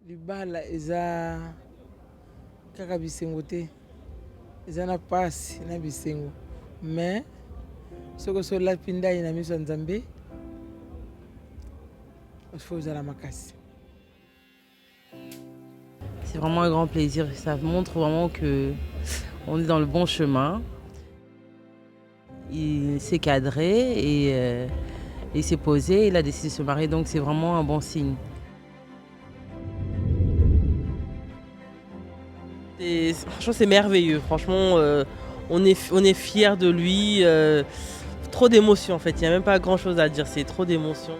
libala eza kaka bisengo te eza na pasi na bisengo mais soko osolapi ndai na miso ya Nzambe faut ozala makasi. C'est vraiment un grand plaisir, ça montre vraiment que on est dans le bon chemin. Il s'est cadré et il s'est posé, il a décidé de se marier, donc c'est vraiment un bon signe. Franchement, c'est merveilleux. Franchement, on est fiers de lui. Trop d'émotions en fait. Il n'y a même pas grand-chose à dire. C'est trop d'émotions.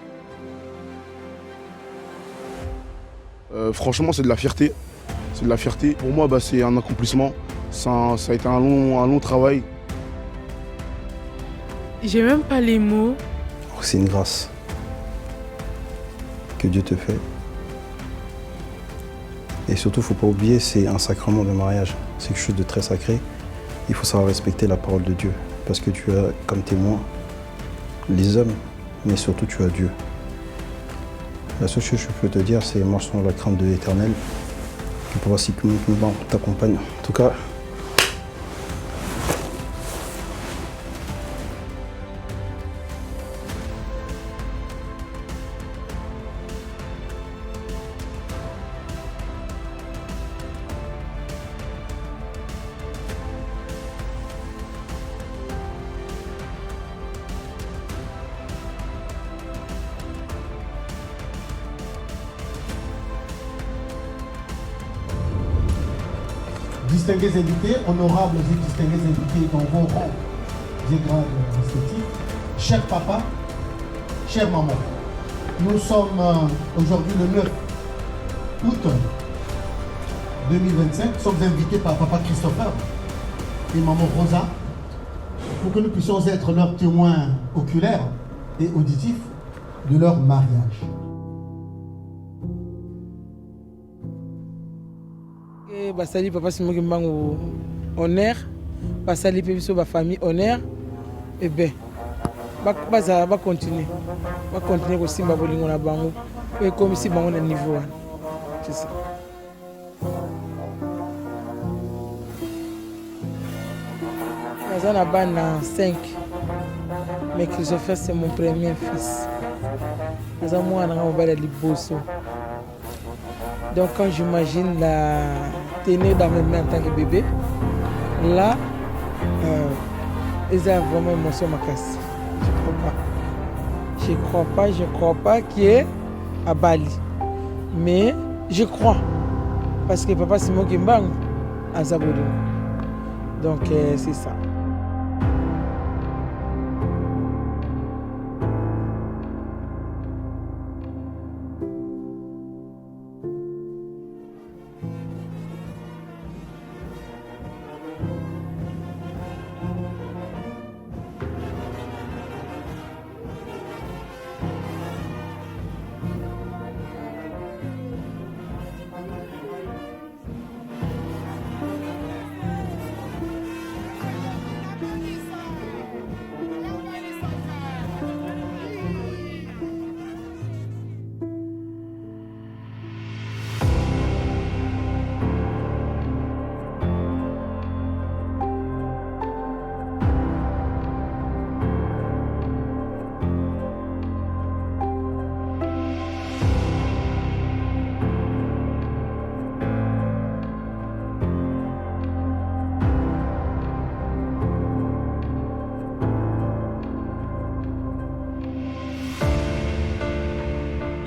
Franchement, c'est de la fierté. C'est de la fierté. Pour moi, c'est un accomplissement. Ça a été un long travail. J'ai même pas les mots. C'est une grâce que Dieu te fait. Et surtout, il ne faut pas oublier, c'est un sacrement de mariage. C'est quelque chose de très sacré. Il faut savoir respecter la parole de Dieu. Parce que tu as comme témoin les hommes, mais surtout tu as Dieu. La seule chose que je peux te dire, c'est marche dans la crainte de l'Éternel. Que pour voir si tout le monde t'accompagne. En tout cas, distingués invités, honorables et distingués invités dans vos rangs et grades respectifs, cher papa, chère maman, nous sommes aujourd'hui le 9 août 2025, nous sommes invités par papa Christopher et maman Rosa pour que nous puissions être leurs témoins oculaires et auditifs de leur mariage. Basali papa Simoki Mbangu honneur, basali pe biso ba famille honneur et ben ba continuer ko simba bolingo na bango et comme si bango na niveau wana. C'est ça. Nazana bana 5 mais Christopher c'est mon premier fils. Nazana mwana nga mobala liboso. Donc quand j'imagine la tenue dans mes mains en tant que bébé, là, ils ont vraiment émotion ma casse. Je crois pas qu'il est à Bali. Mais je crois. Parce que papa Simon Kimbang a Zabodou. Donc c'est ça.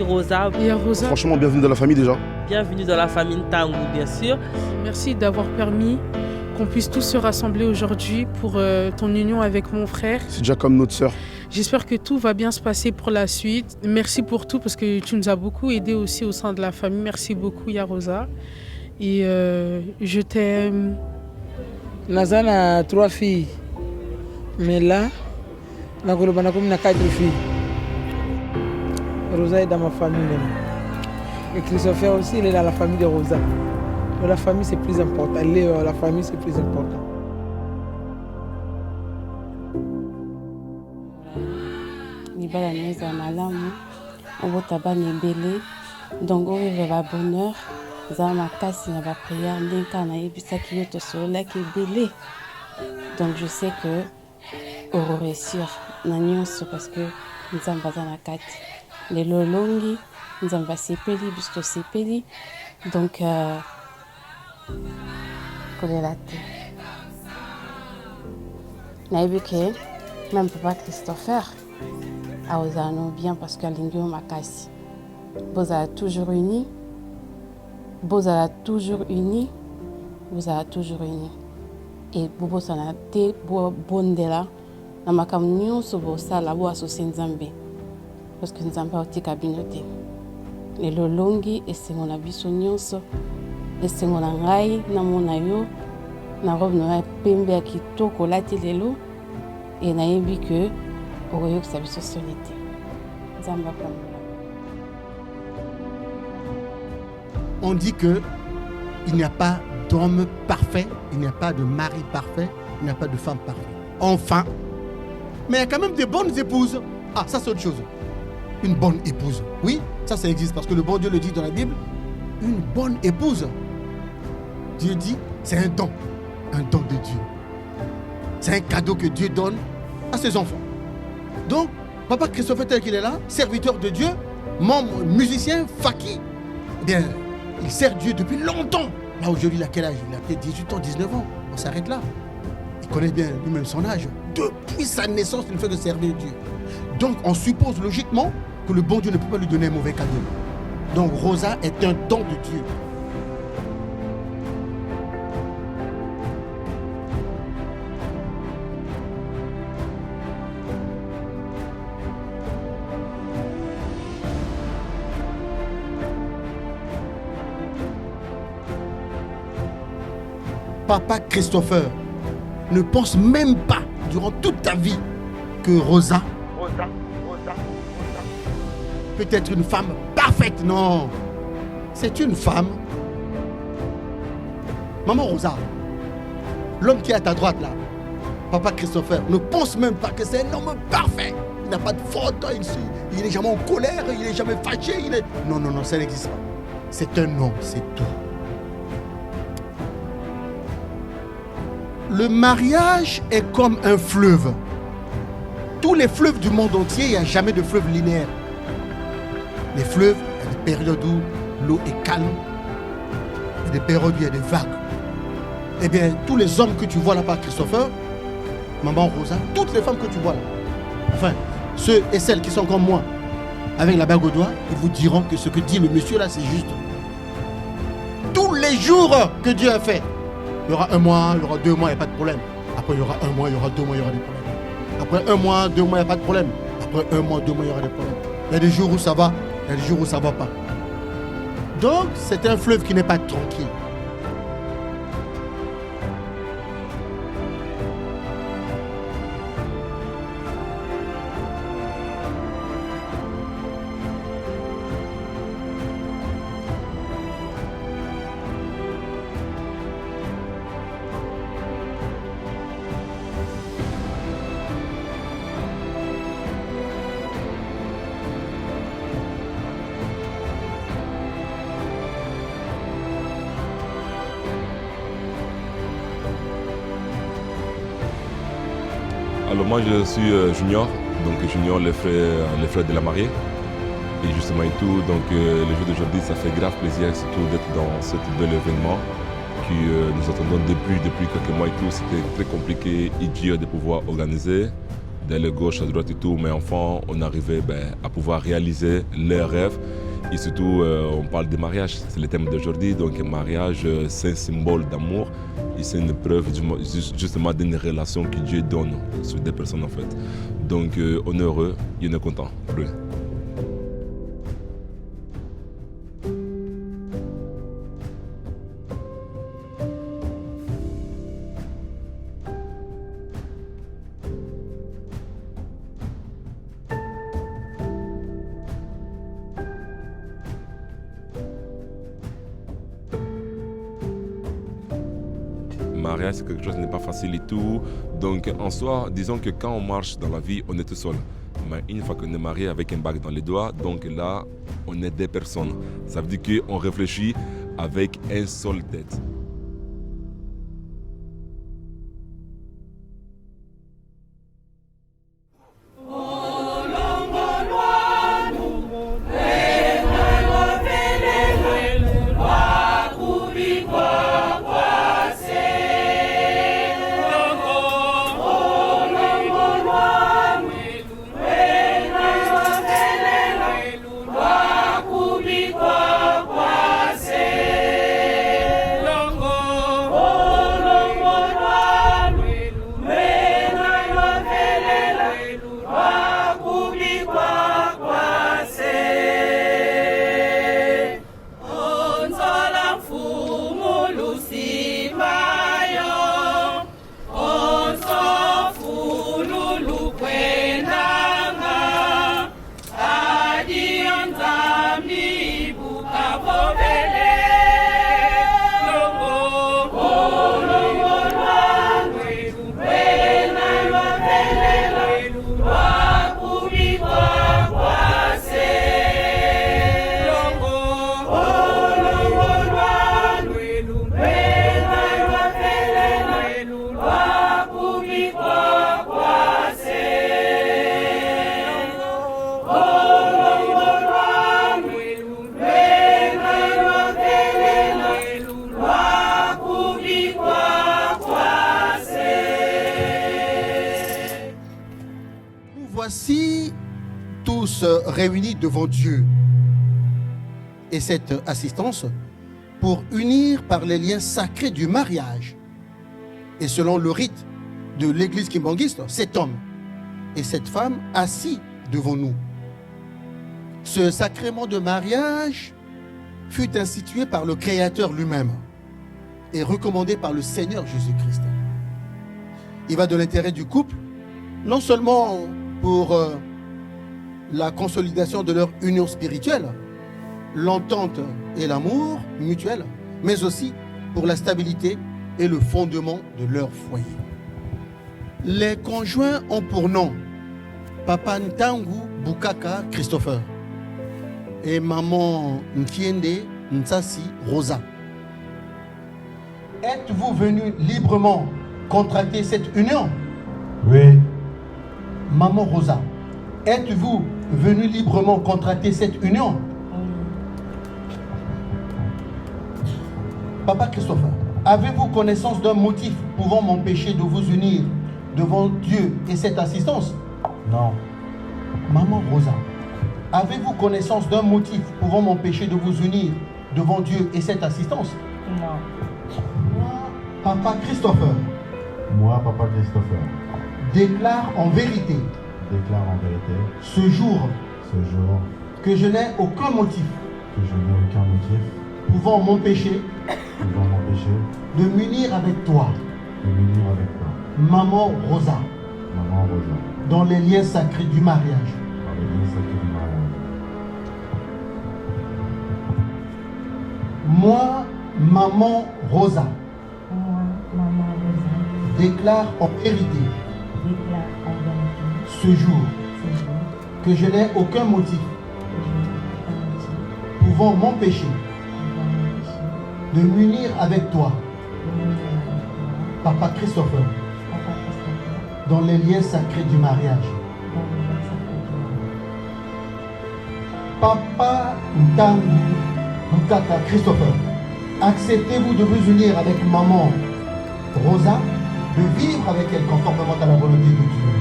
Rosa. Et Rosa. Franchement, bienvenue dans la famille déjà. Bienvenue dans la famille Ntangu, bien sûr. Merci d'avoir permis qu'on puisse tous se rassembler aujourd'hui pour ton union avec mon frère. C'est déjà comme notre sœur. J'espère que tout va bien se passer pour la suite. Merci pour tout parce que tu nous as beaucoup aidé aussi au sein de la famille. Merci beaucoup Yarosa. Et je t'aime. Nazan a 3 filles. Mais là, on a 4 filles. Rosa est dans ma famille maintenant. Et Christopher aussi, il est dans la famille de Rosa. Donc la famille c'est plus important. La famille c'est plus important. Libala neza malamu, obota bana ebele, Donc oyo va bonheur za makasi na ba prière ndinka na yebisaki yo tosololaki ebele. Donc je sais que oro réussir na nyonso parce que nzambe aza na kati lelo longi nzambe asepeli biso tosepeli. Donc kolela te nayebi ke même papa Christopher aozala no bien parce que alingi yo makasi. Bozala toujours unis, bozala toujours unis, bozala toujours unis. Et bobosana te bondela na makambo nyonso bosala bo asocie nzambe parce que nzambe aotika bino te. Lelo longi esengo na biso nyonso, esengo na ngai namona yo na robe na ya pembe ya kitoko olati lelo e nayebi ke okoyokisa biso soni te. Nzambe apambola. On dit que il n'y a pas d'homme parfait, il n'y a pas de mari parfait, il n'y a pas de femme parfaite. Enfin, mais il y a quand même des bonnes épouses. Ah, ça c'est autre chose. Une bonne épouse. Oui, ça existe parce que le bon Dieu le dit dans la Bible. Une bonne épouse. Dieu dit, c'est un don de Dieu. C'est un cadeau que Dieu donne à ses enfants. Donc, papa Christopher tel qu'il est là, serviteur de Dieu, membre, musicien, faki, eh bien, il sert Dieu depuis longtemps. Là aujourd'hui, il a quel âge? Il a peut-être 18 ans, 19 ans. On s'arrête là. Il connaît bien lui-même son âge. Depuis sa naissance, il ne fait que servir Dieu. Donc on suppose logiquement que le bon Dieu ne peut pas lui donner un mauvais cadeau. Donc Rosa est un don de Dieu. Papa Christopher ne pense même pas durant toute ta vie que Rosa peut être une femme parfaite. Non, c'est une femme. Maman Rosa, l'homme qui est à ta droite là, Papa Christopher, ne pense même pas que c'est un homme parfait. Il n'a pas de faute, il n'est jamais en colère, il n'est jamais fâché. Non, ça n'existe pas. C'est un homme, c'est tout. Le mariage est comme un fleuve. Tous les fleuves du monde entier, il n'y a jamais de fleuve linéaire. Les fleuves, il y a des périodes où l'eau est calme. Il y a des périodes où il y a des vagues. Eh bien, tous les hommes que tu vois là-bas, Christopher, maman Rosa, toutes les femmes que tu vois là, enfin, ceux et celles qui sont comme moi, avec la bague au doigt, ils vous diront que ce que dit le monsieur là, c'est juste. Tous les jours que Dieu a fait, il y aura un mois, il y aura 2 mois, il n'y a pas de problème. Après, il y aura 1 mois, il y aura 2 mois, il y aura des problèmes. Après 1 mois, 2 mois, il n'y a pas de problème. Après 1 mois, 2 mois, il y aura des problèmes. Il y a des jours où ça va, il y a des jours où ça ne va pas. Donc, c'est un fleuve qui n'est pas tranquille. Alors moi je suis Junior, donc Junior le frère de la mariée. Et justement et tout, donc le jour d'aujourd'hui ça fait grave plaisir surtout d'être dans ce bel événement que nous attendons depuis quelques mois et tout. C'était très compliqué et dur de pouvoir organiser d'aller gauche à droite et tout, mais enfin on arrivait à pouvoir réaliser leurs rêves. Et surtout, on parle de mariage, c'est le thème d'aujourd'hui. Donc, un mariage, c'est un symbole d'amour et c'est une preuve justement d'une relation que Dieu donne sur des personnes en fait. Donc, on est heureux et on est content pour lui. Mariage, c'est quelque chose qui n'est pas facile et tout. Donc, en soi, disons que quand on marche dans la vie, on est tout seul. Mais une fois qu'on est marié avec un bague dans les doigts, donc là, on est des personnes. Ça veut dire qu'on réfléchit avec un seul tête. Voici tous réunis devant Dieu et cette assistance pour unir par les liens sacrés du mariage. Et selon le rite de l'église kimbanguiste, cet homme et cette femme assis devant nous. Ce sacrement de mariage fut institué par le Créateur lui-même et recommandé par le Seigneur Jésus-Christ. Il va de l'intérêt du couple, non seulement pour la consolidation de leur union spirituelle, l'entente et l'amour mutuel, mais aussi pour la stabilité et le fondement de leur foyer. Les conjoints ont pour nom Papa Ntangu Bukaka Christopher et Maman Nkiende Ntsasi Rosa. Êtes-vous venus librement contracter cette union? Oui. Maman Rosa, êtes-vous venu librement contracter cette union? Papa Christopher, avez-vous connaissance d'un motif pouvant m'empêcher de vous unir devant Dieu et cette assistance? Non. Maman Rosa, avez-vous connaissance d'un motif pouvant m'empêcher de vous unir devant Dieu et cette assistance? Non. Moi, Papa Christopher. Moi, Papa Christopher. Déclare en vérité. Déclare en vérité. Ce jour. Que je n'ai aucun motif. Que je n'ai aucun motif. Pouvant m'empêcher. Pouvant m'empêcher. De m'unir avec toi. De m'unir avec toi. Maman Rosa. Maman Rosa. Dans les liens sacrés du mariage. Dans les liens sacrés du mariage. Moi, Maman Rosa. Moi, Maman Rosa. Déclare en vérité. Déclare en vérité. Ce jour. Que je n'ai aucun motif. Pouvant m'empêcher. De m'unir avec toi. Papa Christopher. Dans les liens sacrés du mariage. Papa Ntangu Bukaka Christopher, acceptez-vous de vous unir avec Maman Rosa, de vivre avec elle conformément à la volonté de Dieu,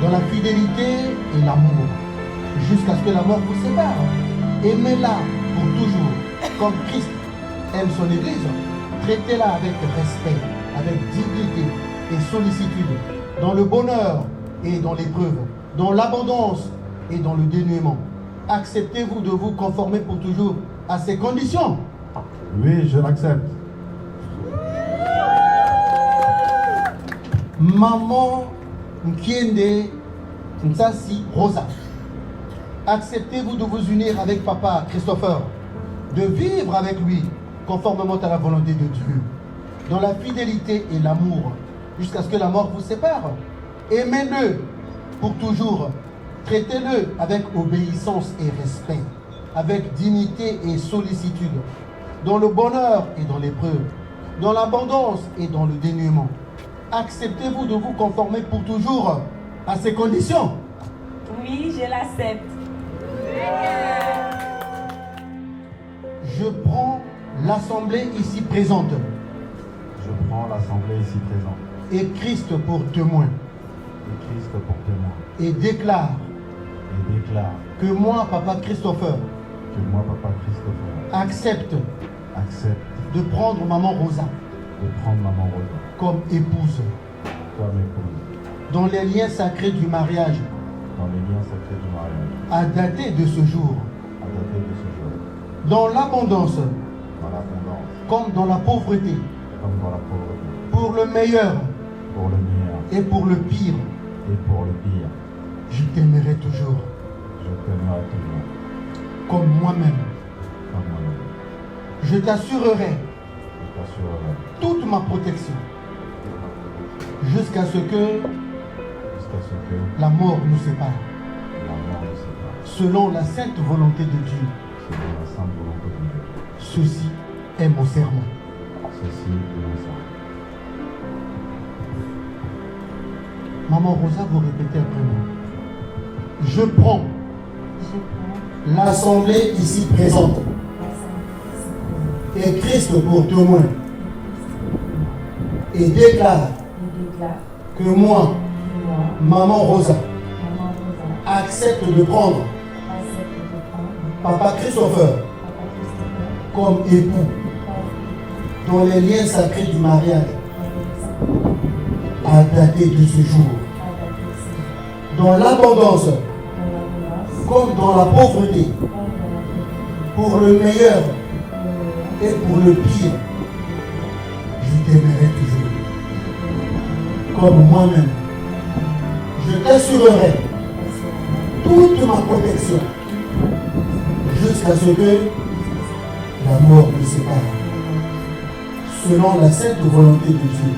dans la fidélité et l'amour, jusqu'à ce que la mort vous sépare. Aimez-la pour toujours, comme Christ aime son Église. Traitez-la avec respect, avec dignité et sollicitude, dans le bonheur et dans l'épreuve, dans l'abondance et dans le dénuement. Acceptez-vous de vous conformer pour toujours à ces conditions? Oui, je l'accepte. Maman Nkiende Ntsasi Rosa, acceptez-vous de vous unir avec Papa Christopher, de vivre avec lui conformément à la volonté de Dieu, dans la fidélité et l'amour, jusqu'à ce que la mort vous sépare? Aimez-le pour toujours, Traitez-le avec obéissance et respect, avec dignité et sollicitude, dans le bonheur et dans l'épreuve, dans l'abondance et dans le dénuement. Acceptez-vous de vous conformer pour toujours à ces conditions? Oui, je l'accepte. Je prends l'assemblée ici présente Je prends l'assemblée ici présente et Christ pour témoin et Christ pour témoin et déclare et déclare que moi, Papa Christopher, que moi, Papa Christopher, accepte accepte de prendre Maman Rosa de prendre Maman Rosa comme épouse comme épouse dans les liens sacrés du mariage dans les liens sacrés du mariage à dater de ce jour, à dater de ce jour, dans l'abondance dans l'abondance comme dans la pauvreté, comme dans la pauvreté, pour le meilleur pour le meilleur et pour le pire. et pour le pire. Je t'aimerai toujours Je t'aimerai toujours comme moi-même. comme moi-même. Je t'assurerai Je t'assurerai toute ma protection jusqu'à ce que jusqu'à ce que la mort nous sépare, la mort nous sépare, selon la sainte volonté de Dieu. selon la sainte volonté de Dieu. Ceci est mon serment. Ceci est mon sang. Maman Rosa, vous répétez après moi. Je prends Je prends l'assemblée ici présente l'assemblée ici présente et Christ pour témoin et et déclare déclare que moi, que moi, Maman Rosa, Maman Rosa, accepte de prendre accepte de prendre Papa Christopher Papa Christopher comme époux comme dans les liens sacrés du mariage époux à dater de ce jour, à dater de ce jour, dans l'abondance dans l'abondance comme dans la pauvreté, comme dans la pauvreté, pour le meilleur le et pour le pire. Je t'aimerai toujours comme moi-même. Je t'assurerai toute ma protection jusqu'à ce que la mort nous sépare, selon la sainte volonté de Dieu.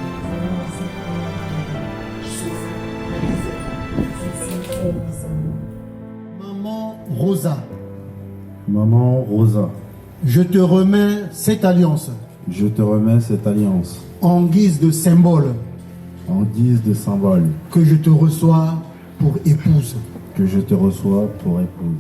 Maman Rosa, Maman Rosa, je te remets cette alliance je te remets cette alliance en guise de symbole en guise de symbole que je te reçois pour épouse. que je te reçois pour épouse.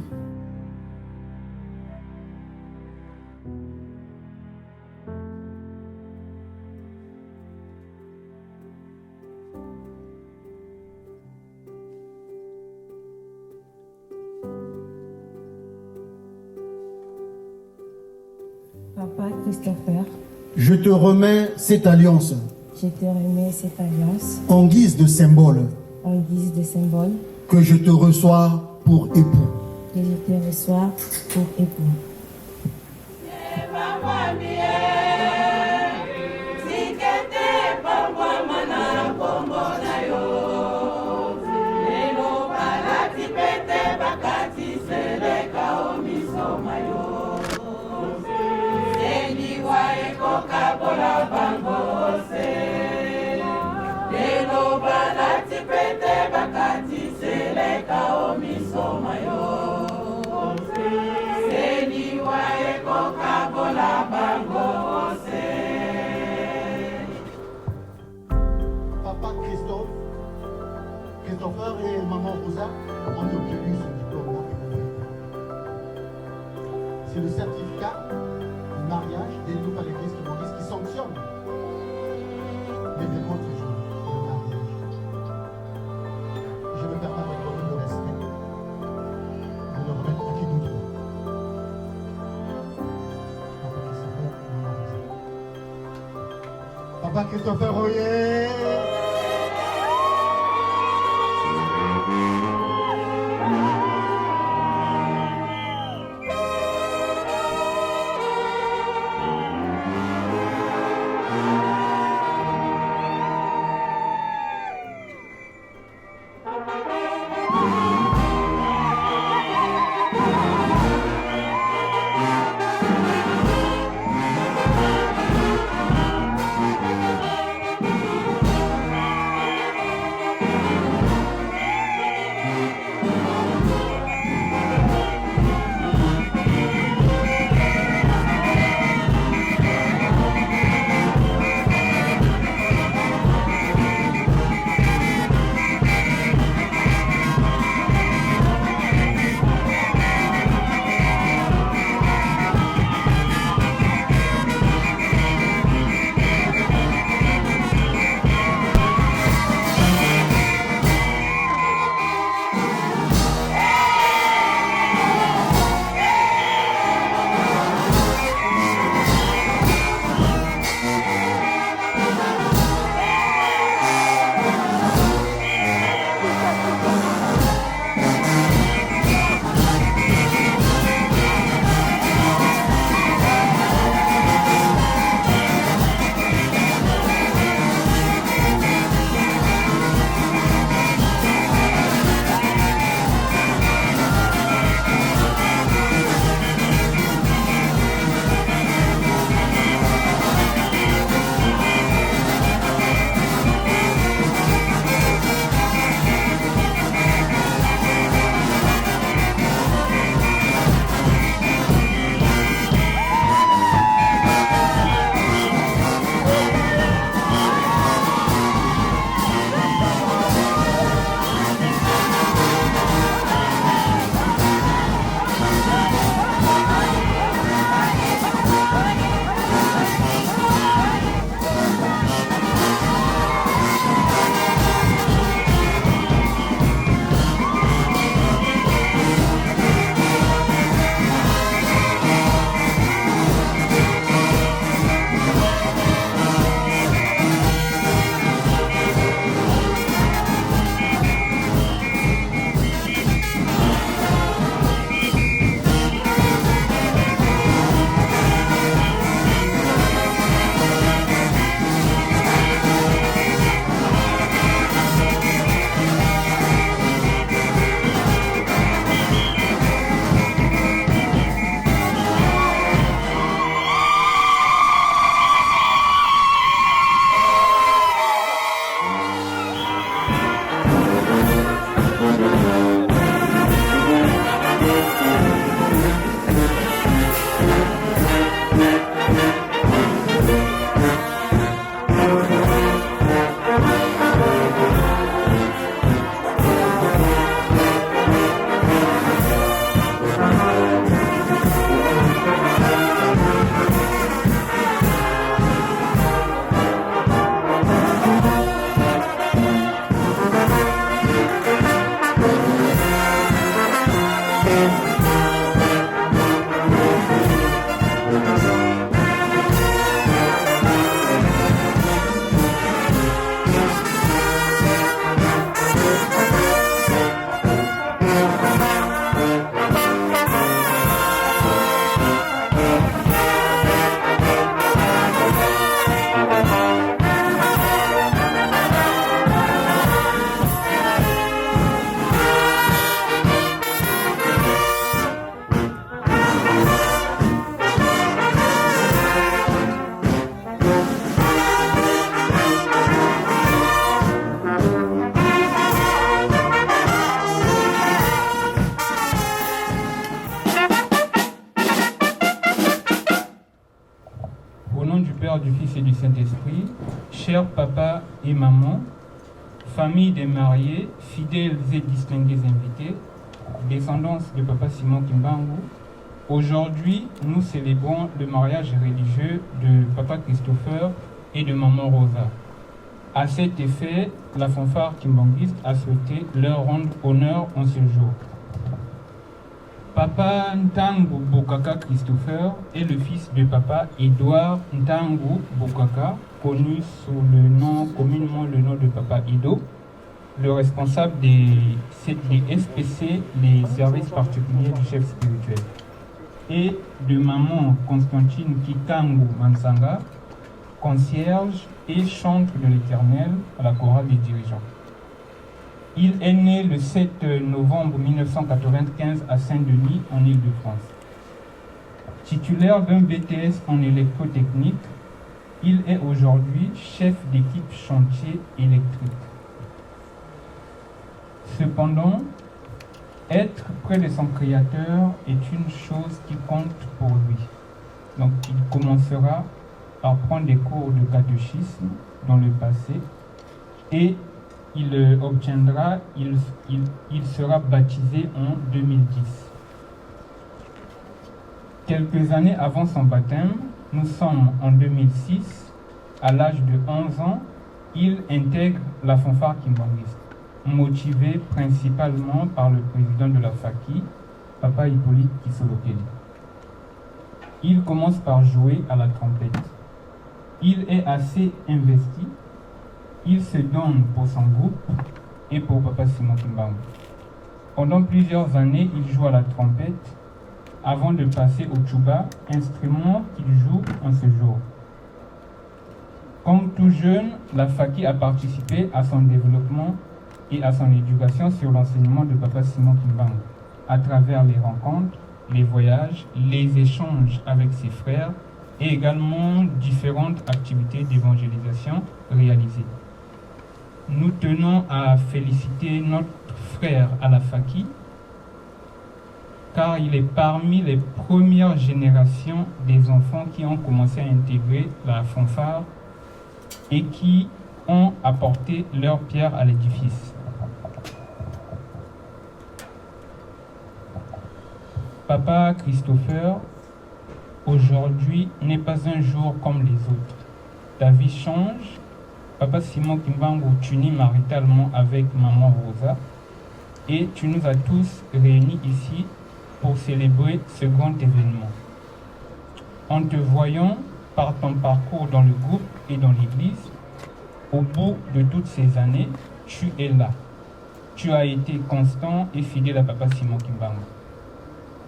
Papa Christopher, Je te remets cette alliance je te remets cette alliance en guise de symbole en guise de symbole que je te reçois pour époux. que je te reçois pour époux. Papa Christopher et Maman Rosa ont obtenu ce diplôme. C'est le certificat du mariage délivré par l'Église qui sanctionne les autres jours de mariage. Je me permets avec beaucoup de respect de le remettre à qui d'autre. Papa Christopher, oh yeah! nom du Père, du Fils et du Saint-Esprit, chers papa et maman, famille des mariés, fidèles et distingués invités, descendance de Papa Simon Kimbangu, aujourd'hui, nous célébrons le mariage religieux de Papa Christopher et de Maman Rosa. À cet effet, la fanfare kimbanguiste a souhaité leur rendre honneur en ce jour. Papa Ntangu Bokaka Christopher est le fils de Papa Edouard Ntangu Bokaka, connu sous le nom, communément le nom de Papa Ido, le responsable des SPC, les services particuliers du chef spirituel, et de Maman Constantine Kikangu Mansanga, concierge et chantre de l'Éternel à la chorale des dirigeants. Il est né le 7 novembre 1995 à Saint-Denis, en Île-de-France. Titulaire d'un BTS en électrotechnique, il est aujourd'hui chef d'équipe chantier électrique. Cependant, être près de son Créateur est une chose qui compte pour lui. Donc, il commencera par prendre des cours de catéchisme dans le passé et il sera baptisé en 2010. Quelques années avant son baptême, nous sommes en 2006, à l'âge de 11 ans, il intègre la fanfare kimbanguiste, motivé principalement par le président de la FAKI, Papa Hippolyte Kisolokeli. Il commence par jouer à la trompette. Il est assez investi. Il se donne pour son groupe et pour Papa Simon Kimbangu. Pendant plusieurs années, il joue à la trompette avant de passer au tchouba, instrument qu'il joue en ce jour. Comme tout jeune, la FAKI a participé à son développement et à son éducation sur l'enseignement de Papa Simon Kimbangu, à travers les rencontres, les voyages, les échanges avec ses frères et également différentes activités d'évangélisation réalisées. Nous tenons à féliciter notre frère à la FAKI, car il est parmi les premières générations des enfants qui ont commencé à intégrer la fanfare et qui ont apporté leur pierre à l'édifice. Papa Christopher, aujourd'hui, n'est pas un jour comme les autres. Ta vie change. Papa Simon Kimbangu t'unit maritalement avec Maman Rosa et tu nous as tous réunis ici pour célébrer ce grand événement. En te voyant par ton parcours dans le groupe et dans l'église, au bout de toutes ces années, tu es là. Tu as été constant et fidèle à Papa Simon Kimbangu.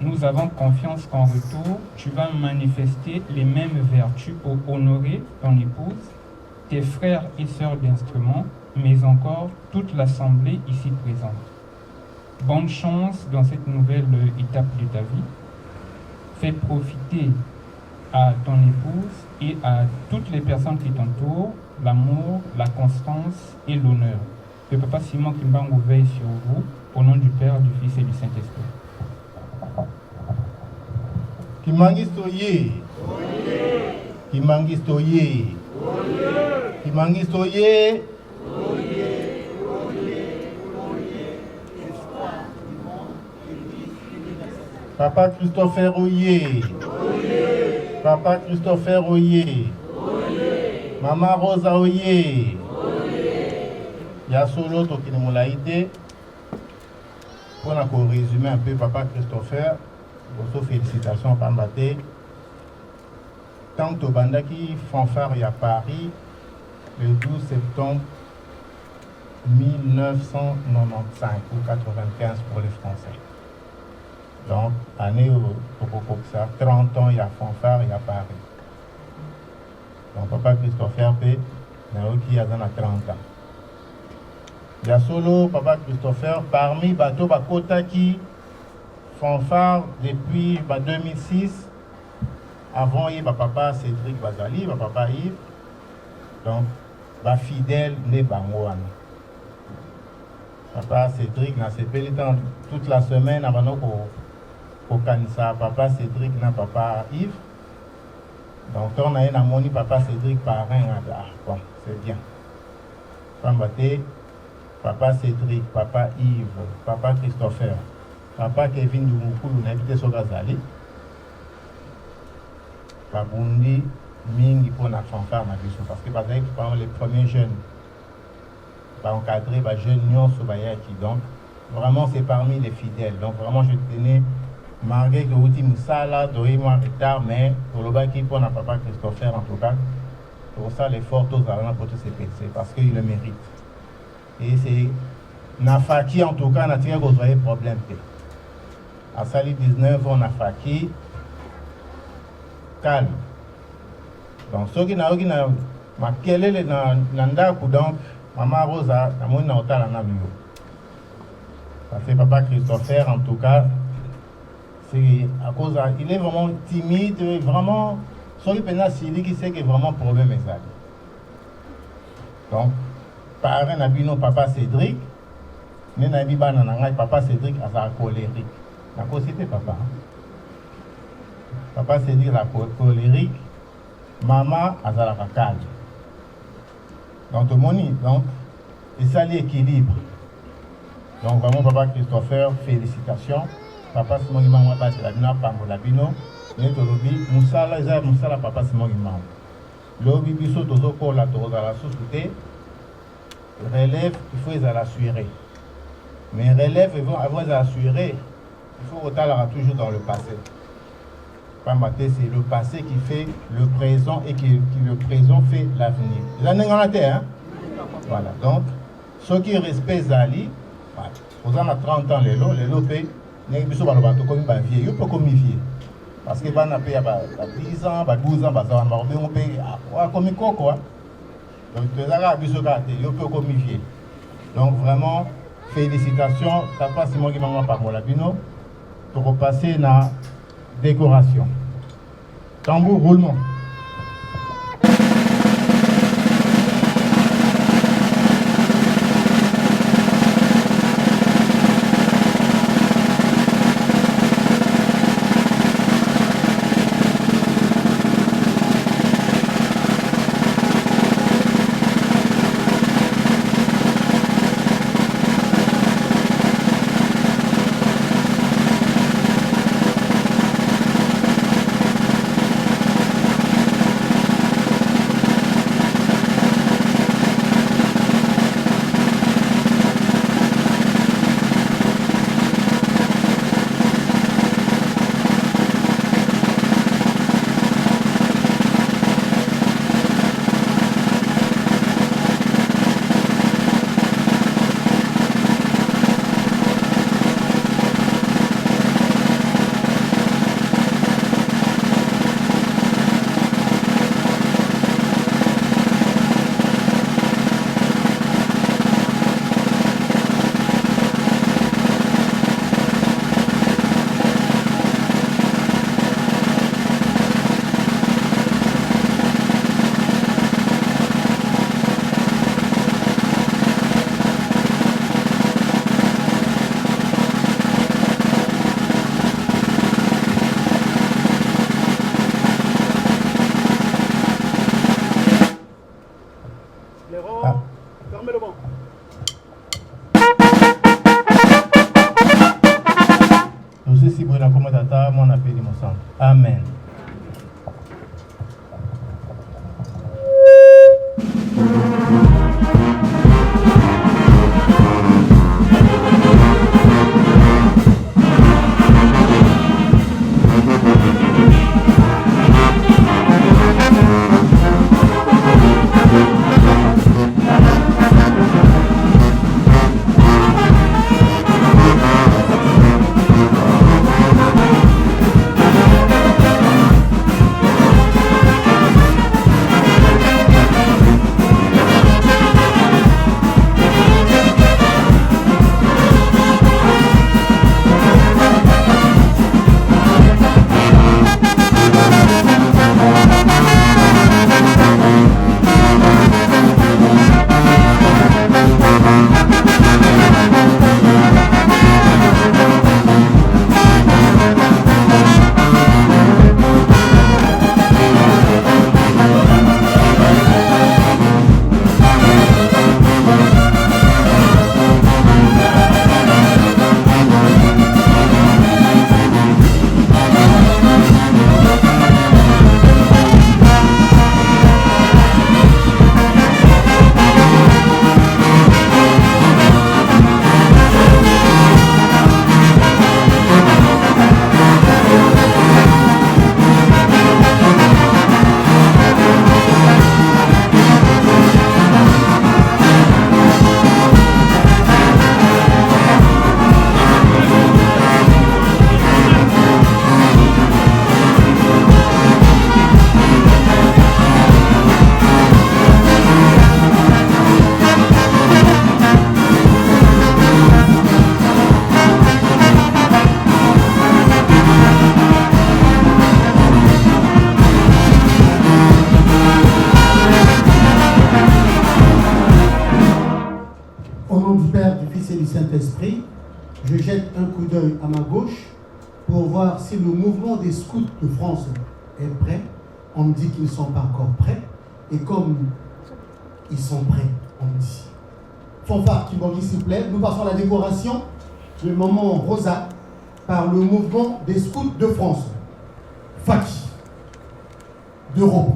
Nous avons confiance qu'en retour, tu vas manifester les mêmes vertus pour honorer ton épouse, tes frères et sœurs d'instruments, mais encore toute l'assemblée ici présente. Bonne chance dans cette nouvelle étape de ta vie. Fais profiter à ton épouse et à toutes les personnes qui t'entourent l'amour, la constance et l'honneur. Que Papa Simon Kimbangu veille sur vous, au nom du Père, du Fils et du Saint-Esprit. Kimangistoye. Kimangistoye. Kimangistoye. Papa Christopher Oye. Papa Christopher Oye. Maman Rosa Oye. Ya solo tokini molaide. Pour résumer un peu Papa Christopher. Bonsoir, félicitations Pambate. Tant que Bandaki fanfare à Paris le 12 septembre 1995 ou 95 pour les Français. Donc, année au 30 ans, il y a fanfare à Paris. Donc, Papa Christopher P. qui a 30 ans. Il y a solo Papa Christopher parmi Bateau Bakota qui fanfare depuis 2006. Avant, il y a Papa Cédric Bazali, Papa Yves. Donc, fidèle né Bangouane. Papa Cédric n'a pas toute la semaine avant au Kansa. Papa Cédric n'a Papa Yves. Donc, on a un amoni, papa Cédric, parrain, bon, c'est bien. Papa Cédric, papa Yves, papa Christopher, papa Kevin Dumukulu, n'habite sur Gazali. Babundi, mingi pour la fanfare, parce que par exemple, les premiers jeunes, encadré les jeunes Nyon Sobayaki. Donc, vraiment, c'est parmi les fidèles. Donc, vraiment, je tenais, malgré que Outi Moussala, Doïma retard, mais pour le baki, pour notre papa Christopher, en tout cas, pour ça, l'effort, tous allons pour tous ces PC, parce qu'il le mérite. Et c'est Nafaki, en tout cas, n'a tiré vos problème. À Sali 19 ans, Nafaki, calme. Donc, ceux qui n'ont pas quel est le Nanda, donc, Maman Rosa, la moine n'a pas la même. Parce que papa Christopher, en tout cas, c'est à cause il est vraiment timide, vraiment, ceux qui sait que vraiment problème est ça. Donc, parrain Nabino, papa Cédric, Nenabiba Nananga, papa Cédric, à sa colérique. La cause c'était papa. Papa Cédric, la colérique, maman, à sa calme. Donc, tout le monde, donc, et ça l'équilibre. Donc, vraiment, papa Christopher, félicitations. Papa Simon Guimang, papa Labino, Pambo Labino, Netolobi, Moussala, Moussala, papa Simon Guimang. Lobi Bisso, Tozo, pour la Tozo, à la société, relève, il faut les assurer. Mais relève, avant d'assurer, il faut autant toujours dans le passé. C'est le passé qui fait le présent et qui le présent fait l'avenir. Les années en la terre, hein? Voilà. Donc, ceux qui respectent Zali, vous en avez 30 ans, les lots, ils peuvent comme vieux, ils peuvent comme vieux. Parce que les gens ont 10 ans, 12 ans, ils peuvent comme quoi. Donc, les gens peuvent comme vieux. Donc, vraiment, félicitations. Papa Simon Guimang par Molabino pour repasser dans la décoration. Tambour roulement. bénédictions du Saint-Esprit, je jette un coup d'œil à ma gauche pour voir si le mouvement des scouts de France est prêt. On me dit qu'ils ne sont pas encore prêts. Et comme ils sont prêts, on me dit. Fanfare Kibongi, s'il vous plaît. Nous passons à la décoration du moment Rosa par le mouvement des scouts de France. Faki d'Europe.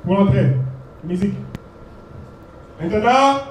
Pour l'entrée, musique. Maintenant,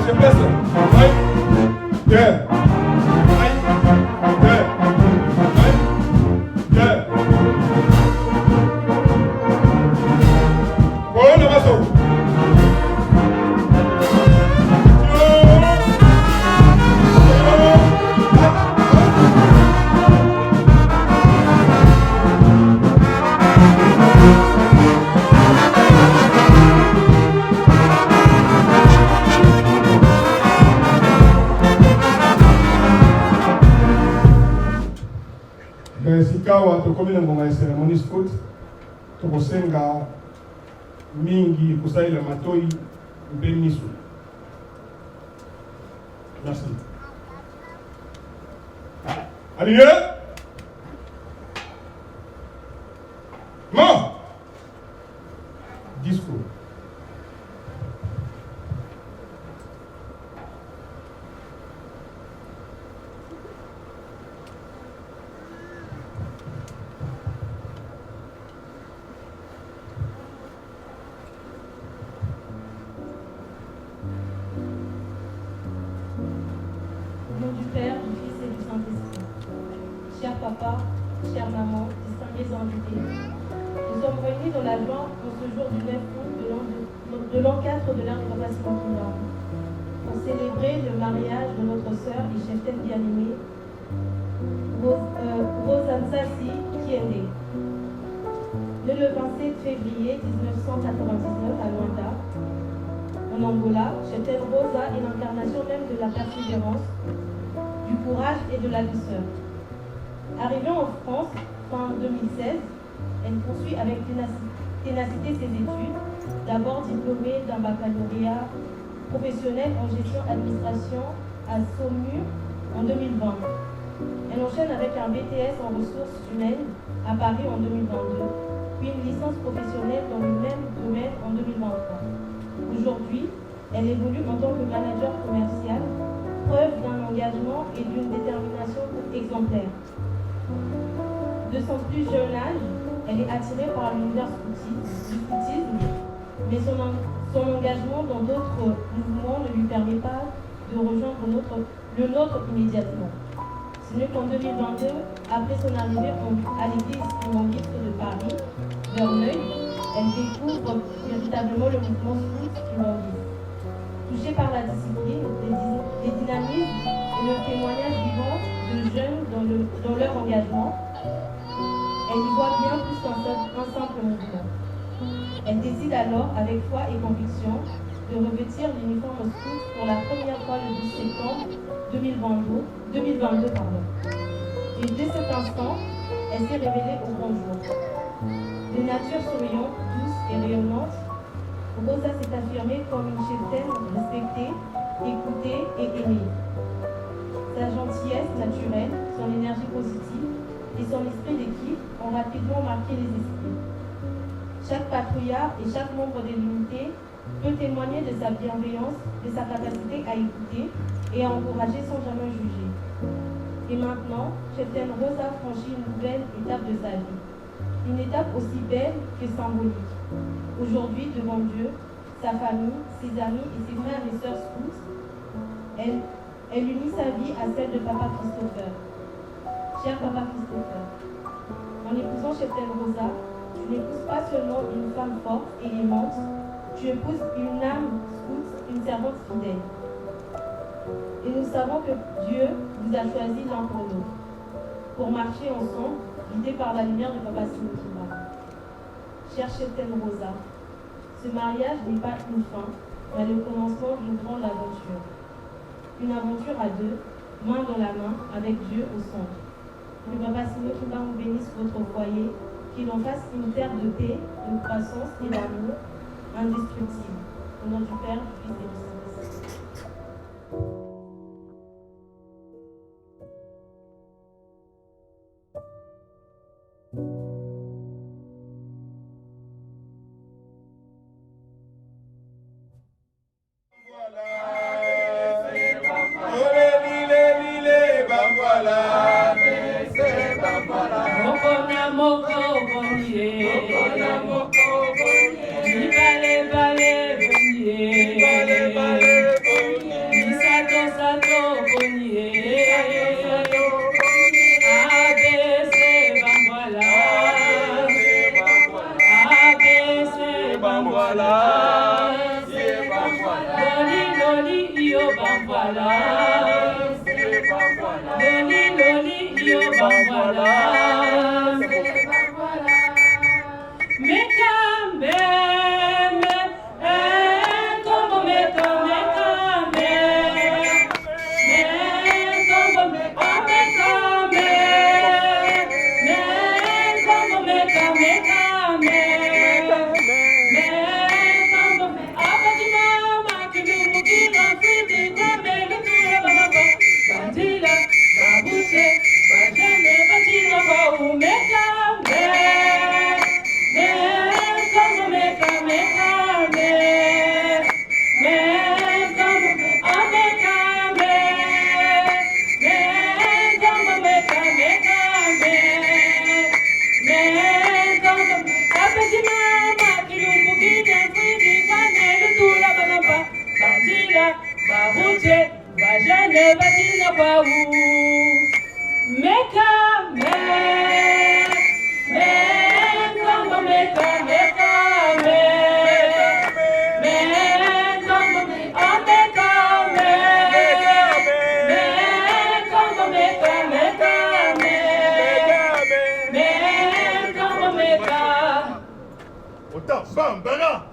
je place. Un, deux. Sikawa tokomela ngonga ya cérémonie scout tokosenga mingi kusaila matoi mpe miso. Merci. Alié. Mort. Discours. Cher papa, chère maman, distingués invités, nous sommes réunis dans la joie en ce jour du 9 août de l'an 4 de l'ère de Papa Simon Kimbangu pour célébrer le mariage de notre sœur et cheftaine bien-aimée, Rosa Nsasi Kiende. Née le 27 février 1999 à Luanda, en Angola, cheftaine Rosa est l'incarnation même de la persévérance, du courage et de la douceur. Arrivée en France fin 2016, elle poursuit avec ténacité ses études, d'abord diplômée d'un baccalauréat professionnel en gestion administration à Saumur en 2020. Elle enchaîne avec un BTS en ressources humaines à Paris en 2022, puis une licence professionnelle dans le même domaine en 2023. Aujourd'hui, elle évolue en tant que manager commercial, preuve d'un engagement et d'une détermination exemplaire. De son plus jeune âge, elle est attirée par l'univers du scoutisme, mais son engagement dans d'autres mouvements ne lui permet pas de rejoindre le nôtre immédiatement. Ce n'est qu'en 2022, après son arrivée à l'église évangéliste de Paris, Verneuil, elle découvre véritablement le mouvement scout évangéliste. Touchée par la discipline, les dynamismes et le témoignage vivant de jeunes dans leur engagement, elle y voit bien plus qu'un simple mouvement. Elle décide alors, avec foi et conviction, de revêtir l'uniforme scout pour la première fois le 12 septembre 2022. Et dès cet instant, elle s'est révélée au grand jour. De nature souriante, douce et rayonnante, Rosa s'est affirmée comme une cheftaine respectée, écoutée et aimée. Sa gentillesse naturelle, son énergie positive et son esprit d'équipe ont rapidement marqué les esprits. Chaque patrouillard et chaque membre de l'unité peut témoigner de sa bienveillance, de sa capacité à écouter et à encourager sans jamais juger. Et maintenant, cheftaine Rosa franchit une nouvelle étape de sa vie. Une étape aussi belle que symbolique. Aujourd'hui, devant Dieu, sa famille, ses amis et ses frères et sœurs scouts, elle unit sa vie à celle de Papa Christopher. Cher Papa Christopher, en épousant cheftaine Rosa, tu n'épouses pas seulement une femme forte et aimante, tu épouses une âme scout, une servante fidèle. Et nous savons que Dieu vous a choisi l'un pour l'autre, pour marcher ensemble, guidés par la lumière de Papa Simon Kimbangu. Chère cheftaine Rosa, ce mariage n'est pas une fin, mais le commencement d'une grande aventure. Une aventure à deux, main dans la main, avec Dieu au centre. Que Papa Simon Kimbangu bénisse votre foyer, qu'il en fasse une terre de paix, de croissance et d'amour indestructible. Au nom du Père, du Fils et du Saint-Esprit. Bale, bale, bale, bambwala. Loli loli yo bambwala. Meka meme, como meka meka me, como meka meka me, como meka meka me, como abadi mama kilumu kila fidi kame lutura baba, bandila babuse bajene batila ba umeka me.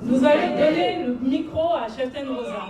Nous allons donner le micro à Cheften Rosa.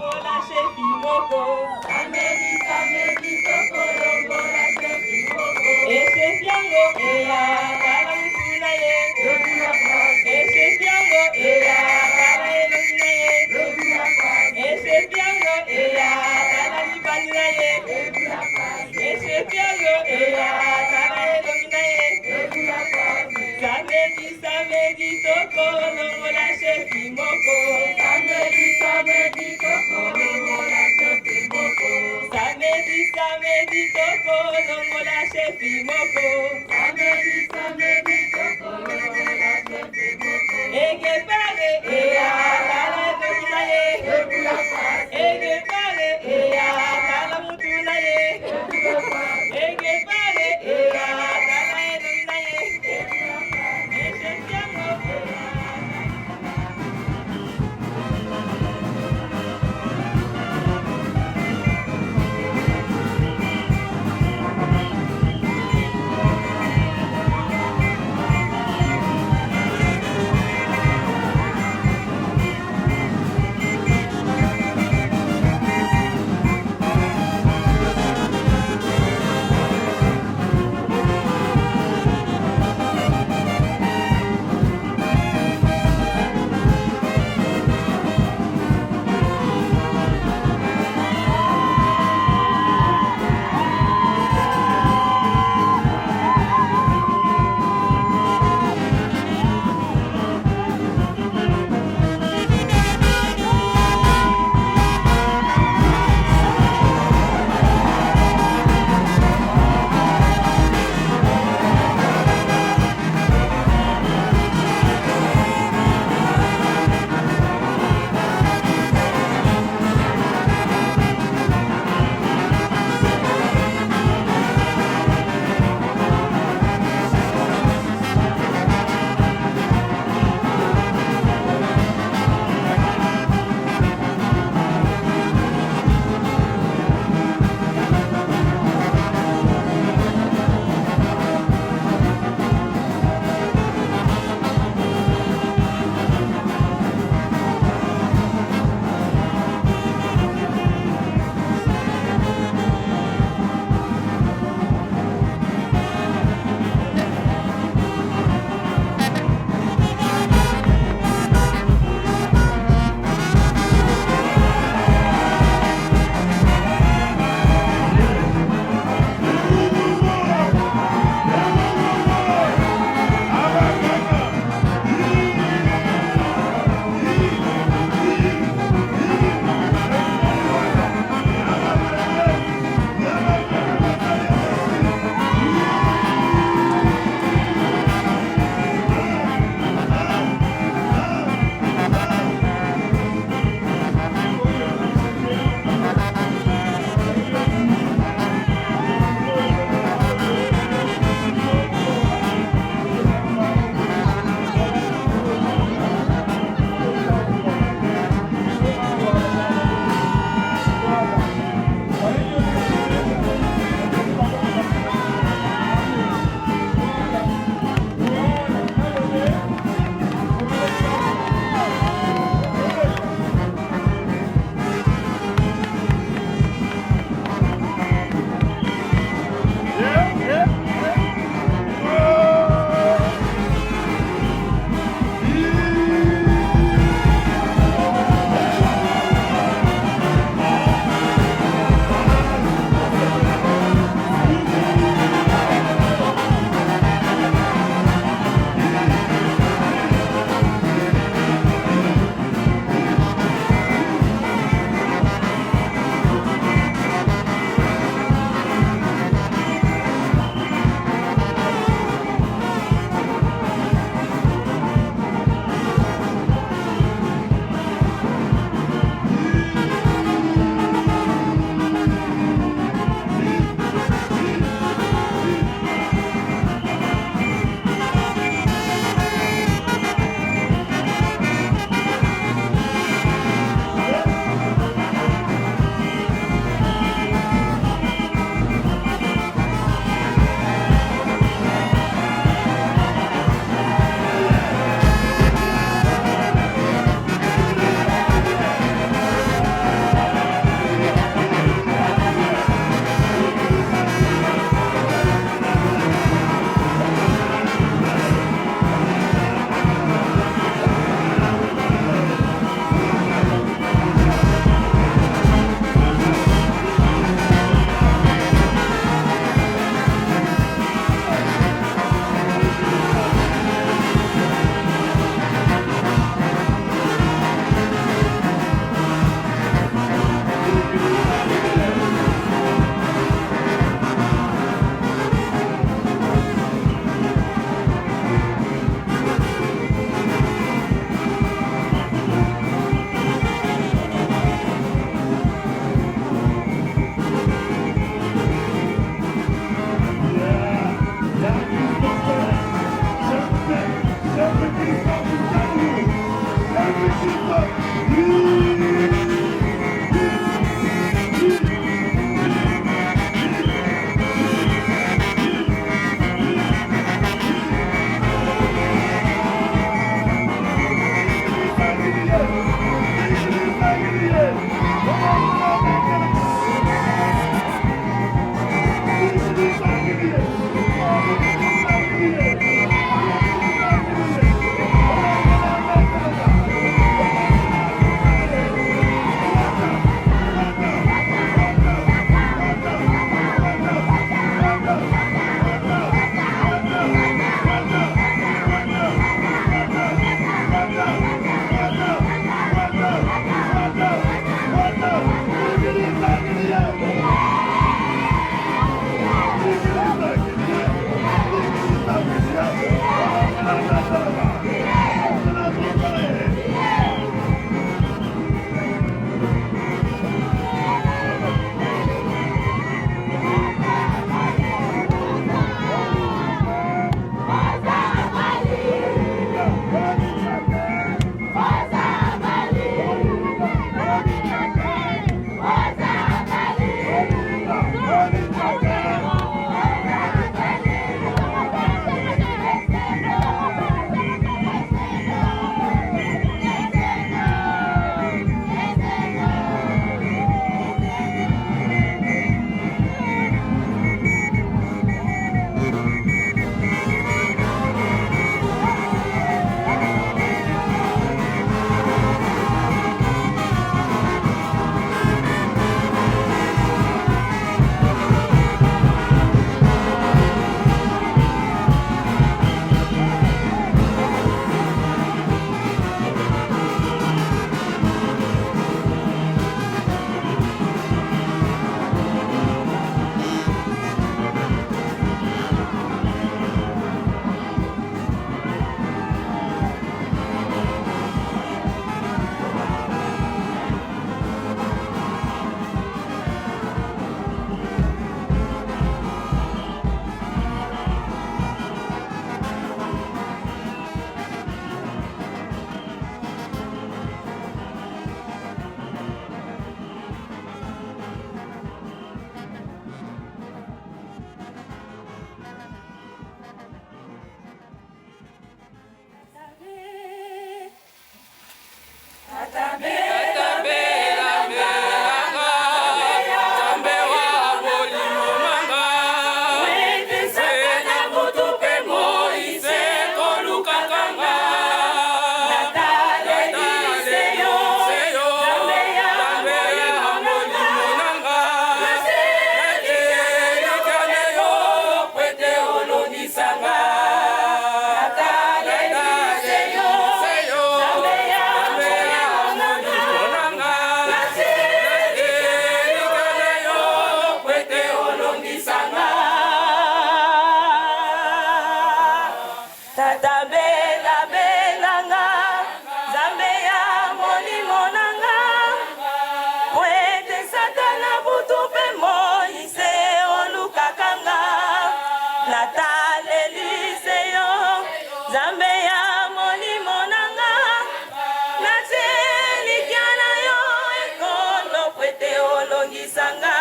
olongisanga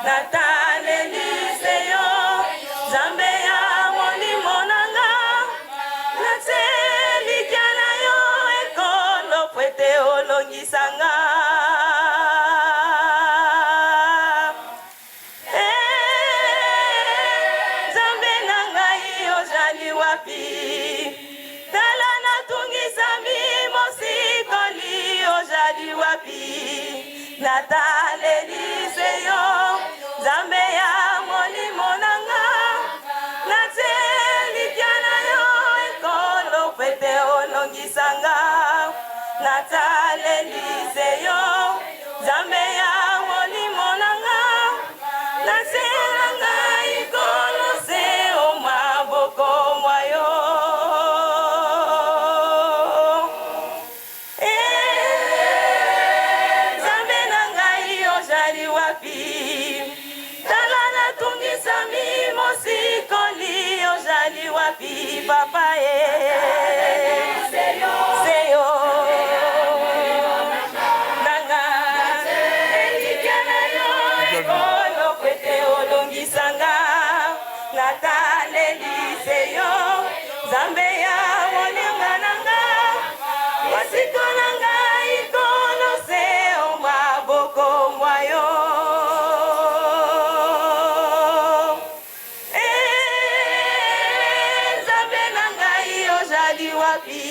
natalelise yo Nzambe ya molimo nanga natelikia na yo ekolo pwete olongisanga Nzambe na ngai ozali wapi tala natungisa mimosikoli ozali wapi natalelise yo Nzambe ya molimo nanga natelikia na yo ekolo pwete olongisanga natalelise yo Nzambe ya molimo nanga nasela ngai ekolo se o maboko mwa yo Nzambe na ngai ozali wapi tala natungisa mimosikoli ozali wapi papa seyo nanga elikia na yo ekolo pwete olongisanga natalelise yo Nzambe ya moninga nanga wasiko na ngai ekolo se o maboko mwa yo Nzambe na ngai ozali wapi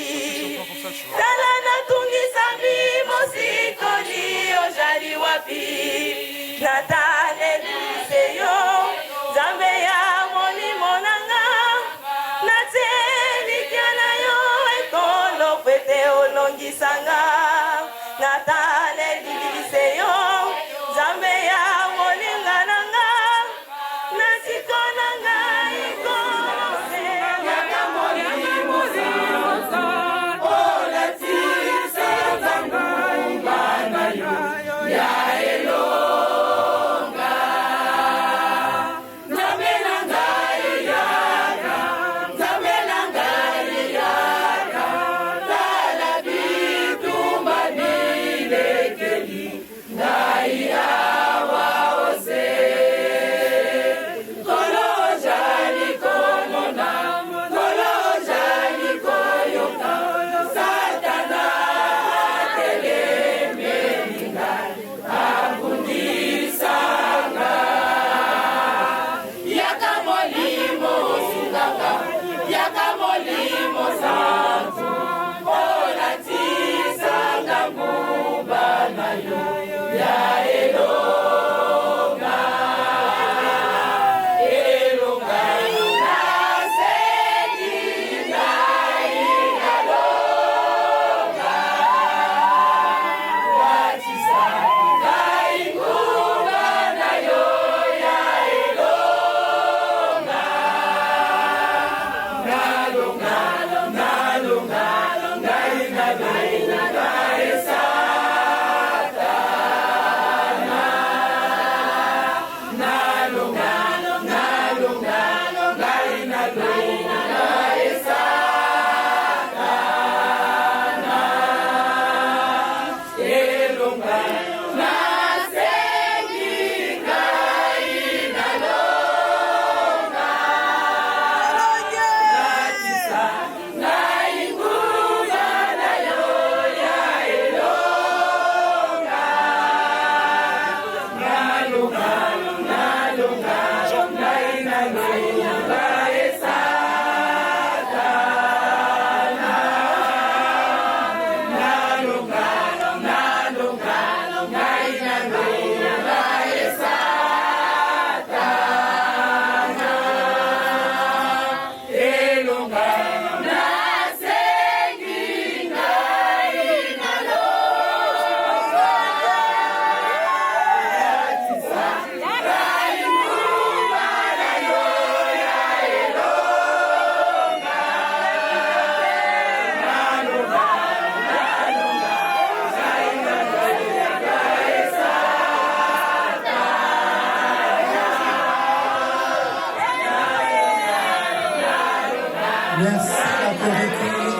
tala natungisa mimosikoli ozali wapi natalelise yo Nzambe ya molimo nanga natelikia na yo ekolo pwete olongisanga natalelise yo Nzambe ya moninga nanga nasiko na ngai ekolo se yaka molimo olatisa nzangu bana yo ya elonga Nzambe na ngai yaka Nzambe na ngai yaka tala bitumba bilekeli ngai awa ose kolo ozali komona kolo ozali koyoka Satana atelemeli ngai abundisanga yaka molimo osungaka yaka molimo santu olatisanga nguba na yo ya elonga elonga nasengi ngai nalonga watisa ngai nguba na yo ya elonga nalonga nalonga ngai nalonga Satana nalonga nalonga ngai nalonga Satana elonga nasengi ngai nalonga natisa ngai nguba na yo ya elonga nalonga nalonga ngai nalonga Satana nalonga nalonga ngai nalonga Satana elonga nasengi ngai nalonga natisa ngai nguba na yo ya elonga nalonga nalonga ngai nalonga Satana Merci d'avoir été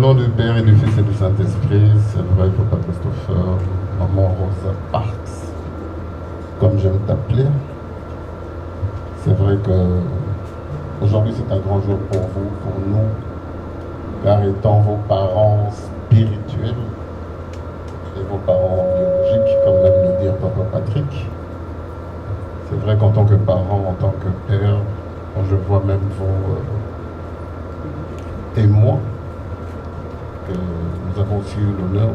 nom du Père et du Fils et du Saint-Esprit, c'est vrai, Papa Christopher, Maman Rosa Parks, comme j'aime t'appeler. C'est vrai que aujourd'hui c'est un grand jour pour vous, pour nous, car étant vos parents spirituels et vos parents biologiques, comme aime le dire Papa Patrick, c'est vrai qu'en tant que parent, en tant que père, quand je vois même vos témoins, que nous avons aussi eu l'honneur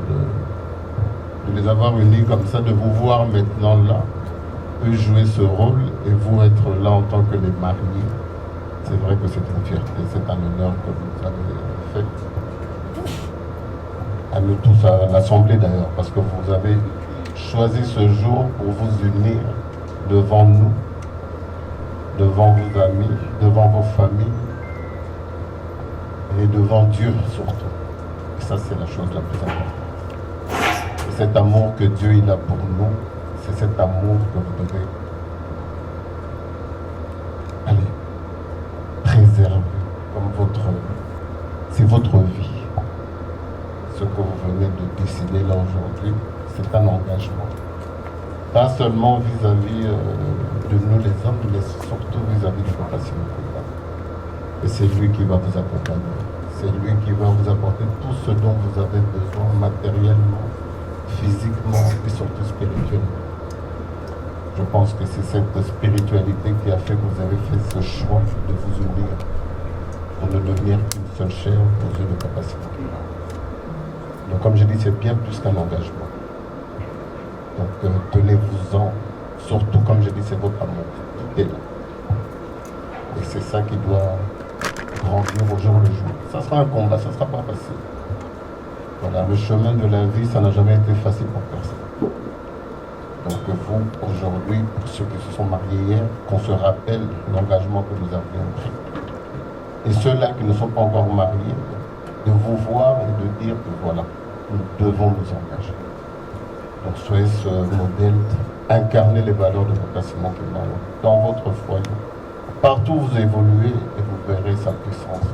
de les avoir unis comme ça, de vous voir maintenant là, eux jouer ce rôle et vous être là en tant que les mariés. C'est vrai que c'est une fierté, c'est un honneur que vous avez fait. À nous tous, à l'Assemblée d'ailleurs, parce que vous avez choisi ce jour pour vous unir devant nous, devant vos amis, devant vos familles et devant Dieu surtout. Et ça, c'est la chose la plus importante. C'est cet amour que Dieu il a pour nous, c'est cet amour que vous devez préserver comme c'est votre vie. Ce que vous venez de décider là aujourd'hui, c'est un engagement. Pas seulement vis-à-vis de nous les hommes, mais surtout vis-à-vis du Papa Simon Kimbangu. Et c'est lui qui va vous accompagner. C'est lui qui va vous apporter tout ce dont vous avez besoin matériellement, physiquement et surtout spirituellement. Je pense que c'est cette spiritualité qui a fait que vous avez fait ce choix de vous unir pour ne devenir qu'une seule chair aux yeux de Papa Simon Kimbangu. Donc comme je dis, c'est bien plus qu'un engagement. Donc tenez-vous-en, surtout comme je dis, c'est votre amour. Tout est là. Et c'est ça qui doit grandir au jour le jour. Ça sera un combat, ça ne sera pas facile. Voilà, le chemin de la vie, ça n'a jamais été facile pour personne. Donc vous, aujourd'hui, pour ceux qui se sont mariés hier, qu'on se rappelle l'engagement que nous avions pris. Et ceux-là qui ne sont pas encore mariés, de vous voir et de dire que voilà, nous devons nous engager. Donc soyez ce modèle, incarnez les valeurs de Papa Simon Kimbangu dans votre foyer. Partout où vous évoluez et vous verrez sa puissance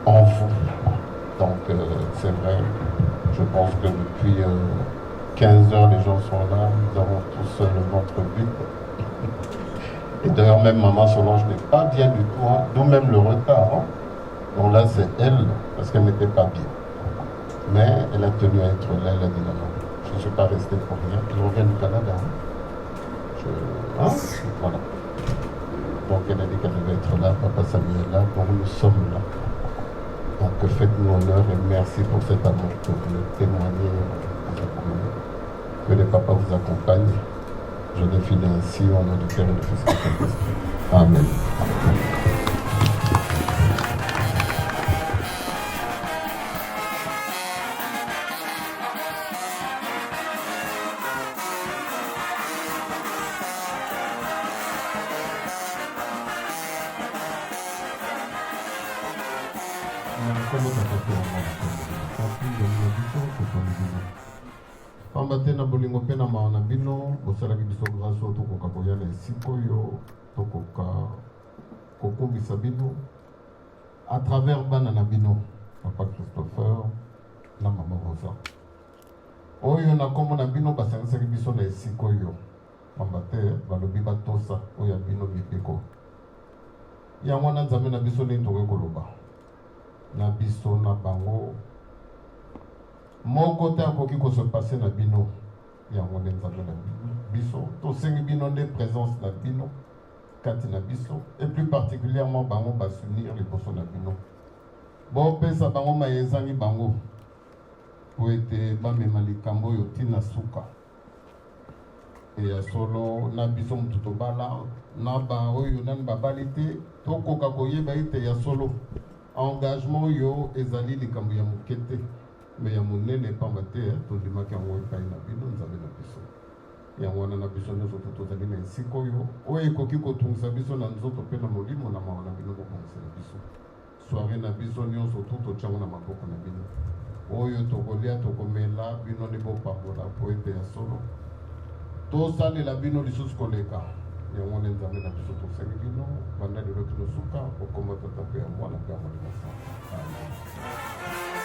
en vous. Donc c'est vrai, je pense que depuis 15 heures les gens sont là, nous avons tous le ventre vide. Et d'ailleurs même Maman Solange n'est pas bien du tout, hein, d'où même le retard. Hein. Donc là c'est elle, parce qu'elle n'était pas bien. Mais elle a tenu à être là, elle a dit non, non, je ne suis pas resté pour rien. Je reviens du Canada. Hein. Voilà. Donc elle a dit qu'elle devait être là, Papa Samuel est là, donc nous sommes là. Donc faites-nous honneur et merci pour cet amour que vous témoignez. Que les papas vous accompagnent. Je les finis ainsi au nom du Père et du Fils et du Saint-Esprit. Amen. pamba na bolingo mpe na mawa na bino bosalaki biso grâce oyo tokoka koya na esika oyo tokoka kokumbisa bino à travers bana na bino Papa Christopher na Mama Rosa oyo na kombo na bino basangisaki biso na esika oyo pamba te balobi batosa oyo ya bino mibeko yango wana nzambe na biso nini tokoki koloba na biso na bango moko te akoki kose passe na bino yango nde nzambe na biso tosengi bino nde présence na bino kati na biso et plus particulièrement bango basunir liboso na bino bopesa bango maye ezangi bango po ete bamema likambo oyo ntina suka ya solo na biso mutu tobala na ba oyo nani babali te tokoka koyeba ete ya solo engagement oyo ezali likambo ya moke te me ya monene pamba te tondimaki yango epai na bino nzambe na biso yango wana na biso nyonso tozali na esika oyo ekoki kotungisa biso na nzoto mpe na molimo na mawa na bino bobongisa na biso soire na biso nyonso totiango na maboko na bino oyo tokolia tokomela bino nde bopambola po ete ya solo tosalela bino lisusu koleka yango nde nzambe na biso tosengi bino banda lelo kino suka okoma tata mpe ya mwana mpe ya molimo sango.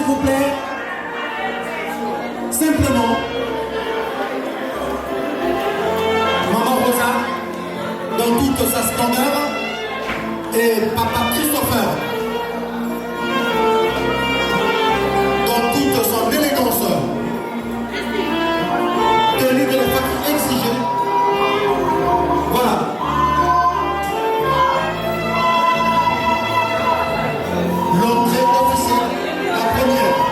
vous plaît. Simplement, Maman Rosa, dans toute sa splendeur, et Papa Christopher, dans toute son élégance, tenue de la famille exigée. Voilà. L'entrée officielle, la première.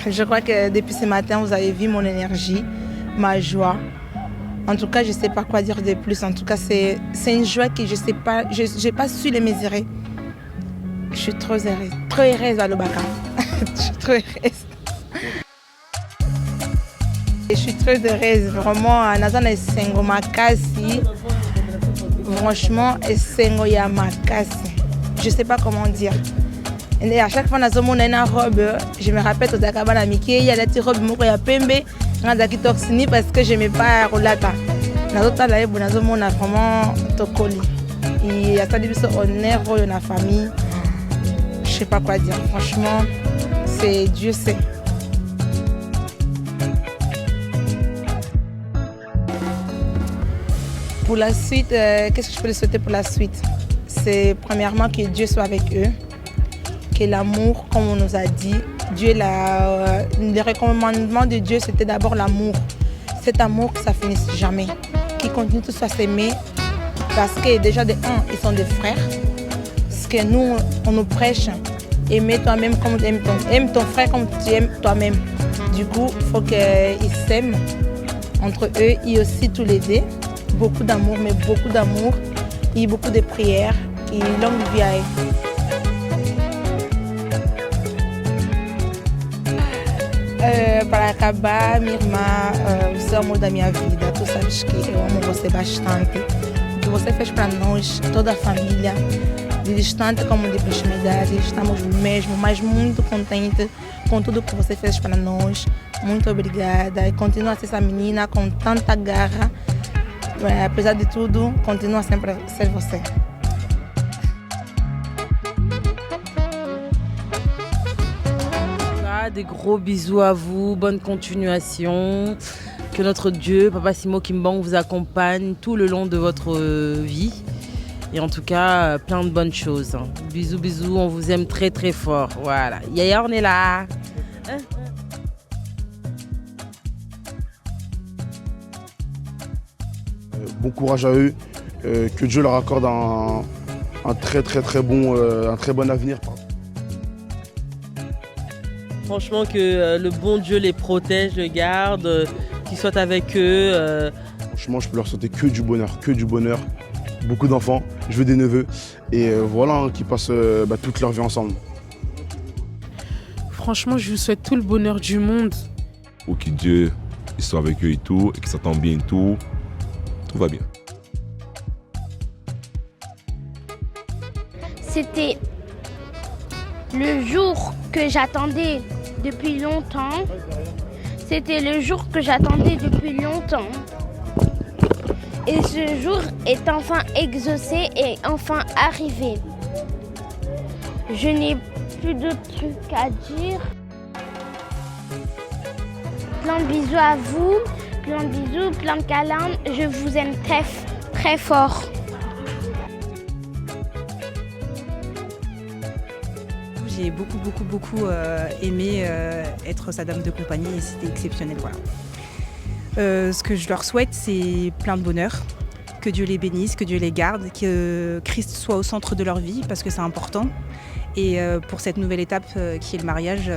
Je crois que depuis ce matin, vous avez vu mon énergie, ma joie. En tout cas, je ne sais pas quoi dire de plus. En tout cas, c'est une joie que je sais pas, je n'ai pas su les mesurer. Je suis trop heureuse à l'Obaka. Je suis trop heureuse. Je suis très heureuse, vraiment. Nazana esengo makasi. Franchement, esengo ya makasi. Je ne sais pas comment dire. Et à chaque fois que je vois une robe, je me rappelle que il y a des robe qui sont pembe, toxini parce que je n'aimais pas rolata. Je vraiment tokoli. Il y a des honneur dans la famille. Je ne sais pas quoi dire. Franchement, c'est Dieu sait. Pour la suite, qu'est-ce que je peux leur souhaiter pour la suite? C'est premièrement que Dieu soit avec eux, que l'amour, comme on nous a dit, Dieu, le recommandement de Dieu, c'était d'abord l'amour. Cet amour, que ça ne finisse jamais, qu'ils continuent tous à s'aimer, parce que déjà de un, ils sont des frères. Ce que nous, on nous prêche, aimer toi-même comme tu aimes aime ton frère comme tu aimes toi-même. Du coup, il faut qu'ils s'aiment entre eux et aussi tous les deux. Beaucoup d'amour, mais beaucoup d'amour et beaucoup de prières et longue vie à eux. Paracaba, Mirma, você é o amor da minha vida. Tu sabes que eu amo você bastante. O que você fez para nós, toda a família, de distante como de proximidade, estamos mesmo, mas muito contentes com tudo que você fez para nós. Muito obrigada. E continua a ser essa menina com tanta garra. Apesar de tudo, continua sempre a ser você. Des gros bisous à vous, bonne continuation. Que notre Dieu, Papa Simo Kimbang, vous accompagne tout le long de votre vie. Et en tout cas, plein de bonnes choses. Bisous, bisous, on vous aime très très fort. Voilà. Yaya, on est là. Bon courage à eux, que Dieu leur accorde un très bon avenir. Franchement, que le bon Dieu les protège, les garde, qu'ils soient avec eux. Franchement, je peux leur souhaiter que du bonheur. Beaucoup d'enfants, je veux des neveux. Et voilà, qui passent toute leur vie ensemble. Franchement, je vous souhaite tout le bonheur du monde. Pour que Dieu soit avec eux et tout, et que ça tombe bien et tout. Tout va bien. C'était le jour que j'attendais depuis longtemps. C'était le jour que j'attendais depuis longtemps. Et ce jour est enfin exaucé et enfin arrivé. Je n'ai plus de trucs à dire. Plein de bisous à vous. Plein de bisous, plein de câlins. Je vous aime très, très fort. J'ai beaucoup aimé être sa dame de compagnie et c'était exceptionnel. Voilà. Ce que je leur souhaite, c'est plein de bonheur. Que Dieu les bénisse, que Dieu les garde, que Christ soit au centre de leur vie parce que c'est important. Et pour cette nouvelle étape qui est le mariage,